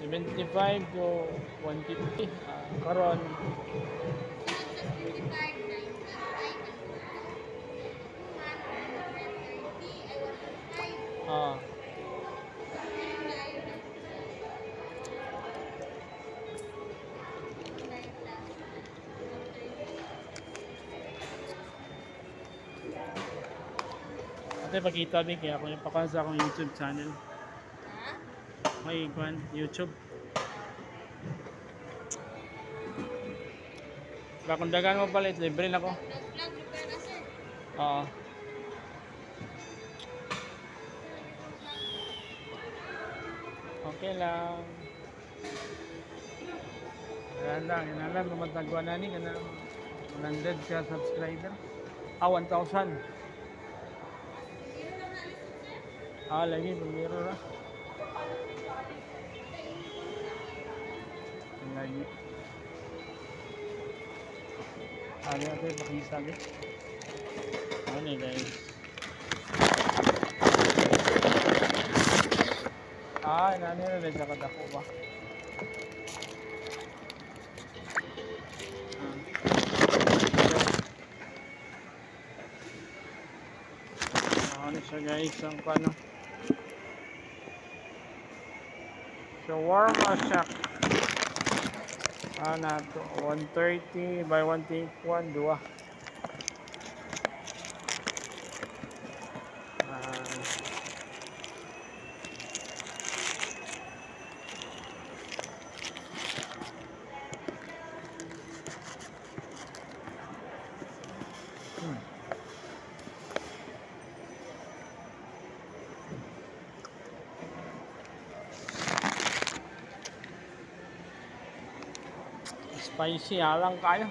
75 to 150. Karon, ah, ate pakita din kaya ako yung pakansa akong YouTube channel. May ikwan, YouTube. Bakong dagan mo palit, libre na ko. Oo. Okay lang. Inalang, tumatagwa na ni, kana 100 ka subscriber. 1,000. Lagi, pag-mirror na. Lagi. Natin, pakisabi. Ano guys. Inani na rin sa kadako ba? Ano siya guys, ang paano? Shawarma shack. Na to 130 by 121 dua. Spicy alang kayo.